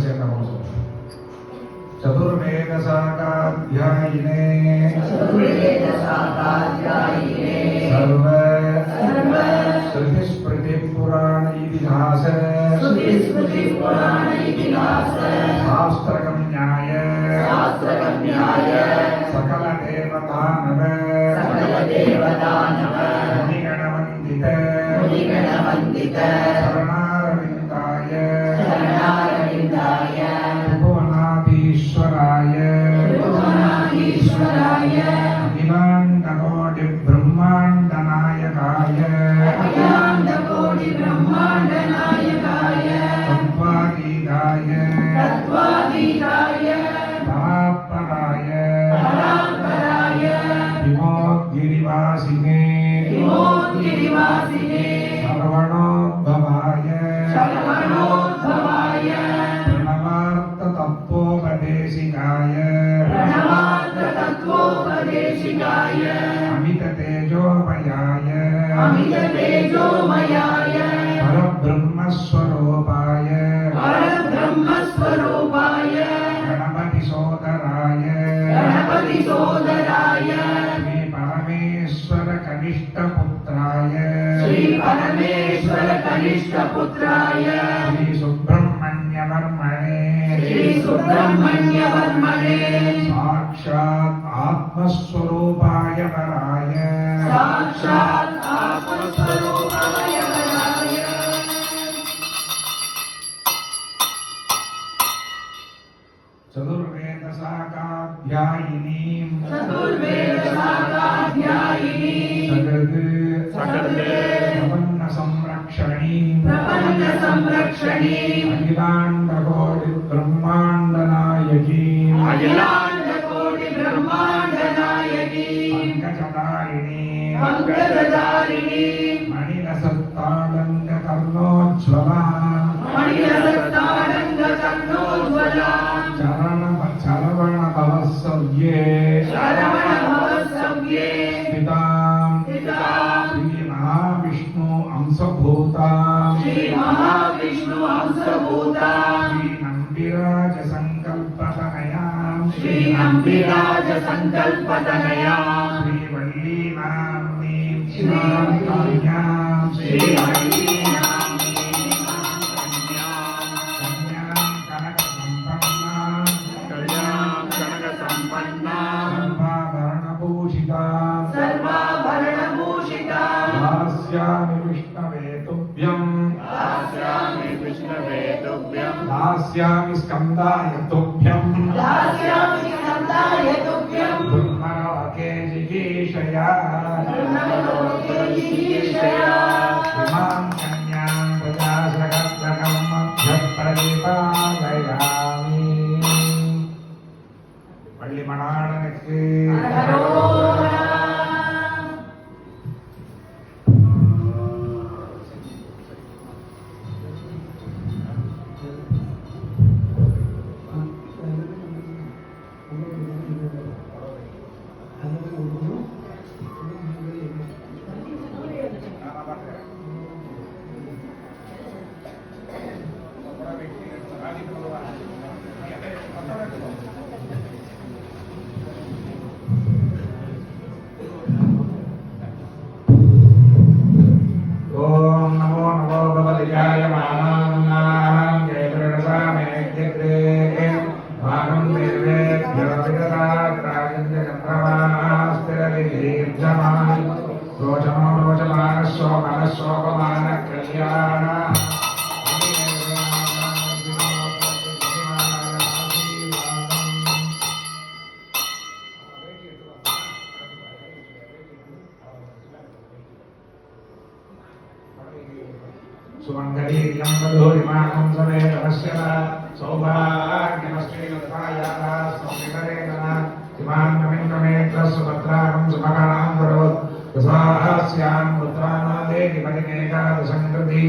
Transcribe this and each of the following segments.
சேர்ந்த चतुर्वेद शाखाध्यायिने सर्व श्रुति पुराण इतिहास शास्त्रकं न्याय सकल देवतानव मुनिगणवन्दित शरणारविन्दाय ईश्वराय अखिलाण्डकोटि ब्रह्माण्ड नायकाय तत्त्वातीताय परात्पराय विमोद्गिरिवासिने सर्वणोद्भवाय प्रणवार्थ तत्त्वोपदेशिकाय अमित तेजोमयाय परब्रह्मस्वरूपाय गणपति सोदराय श्री परमेश्वर कनिष्ठपुत्राय श्री सुब्रह्मण्यवर्मणे साक्षात् आत्मस्वरूपाय वराय चतुर्वेद शाखाध्यायिनीं प्रपन्न संरक्षणीं अखिलाण्डकोटि ब्रह्माण्ड नायकीं पंकजधारिणीं मणिरसत्ताडङ्ग कर्णोज्ज्वलां चरण तवस्सव्ये स्थितां श्री महाविष्णु अंशभूतां श्री नंदिराज संकल्पतनयां श्री वल्ली नाम्नीं कन्यां दास्यामि विष्णवे तुभ्यं दास्यामि स्कन्दाय तुभ्यं ब्रह्मलोके जिगीषया इमां कन्यां प्रजासकर्तकं मध्यप्रतिपादयामि पल्लिमणाडनुक्कु सुमंगलीर्यं वधूरिमाणं समेतमस्य सौभाग्यमश्रीलतायाः सौमितरेण इमान्नमिन्नमेत्रस्वपत्राहं सुमगानां करोत् तस्मास्यां पुत्रानादेति परिमेकादशङ्कृति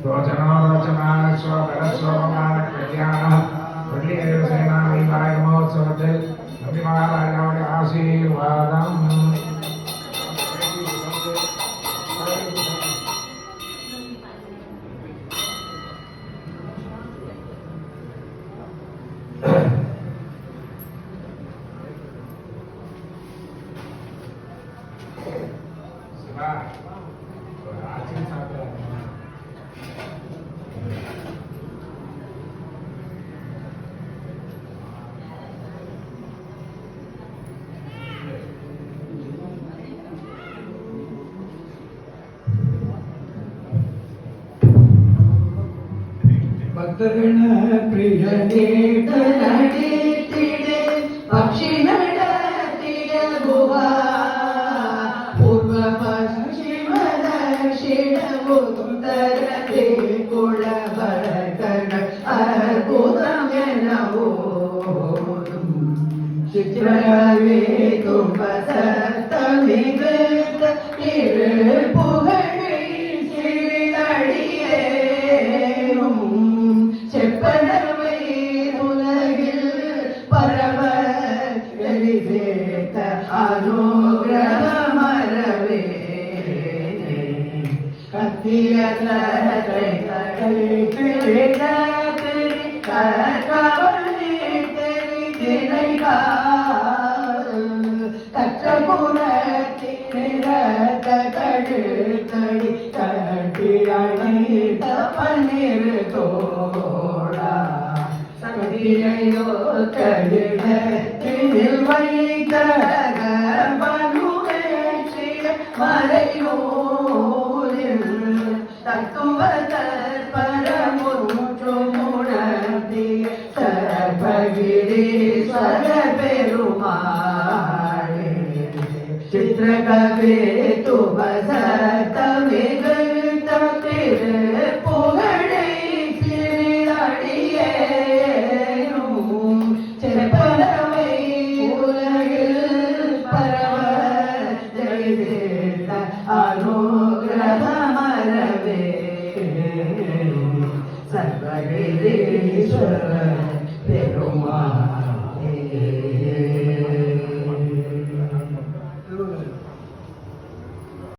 रोचनोरोचमानस्वकरस्वमानकल्याणः वल्लीदेवसेनाविवाहमहोत्सवते अभिमानाय आशीर्वादम् ಭಕ್ತಗಣ ಪ್ರಿಯ ನಡೀತಿಡೆ ಪಕ್ಷಿ ನಡತಿಯ ಗುವ ಪೂರ್ವ ಪಶ್ಚಿಮ ದಕ್ಷಿಣ ಉತ್ತರ ಕುಳ ಬರಕನ ಅದ್ಭುತಮೆನವು ಚಿತ್ರವೇ ತುಂಬ ಸತ್ತಮಿಗತ புகழை சிறிதடியே செப்பனவை உலகில் பரவ வெளிவேத்த அனுகிரக மரவே கத்தியத்தை கவனி திரை கற்றபுரத்தினிரத கடுத்தடி கட்டியணைத்த பன்னீர் தோடா சக்தியோ கடிதத்தில் வைத்த பனுவேற்றிய மறையோரில் தத்துவ பரமுற்று முணர்த்திய சர்வகிரீஸ்வர பெருமா चित्रकवे तुम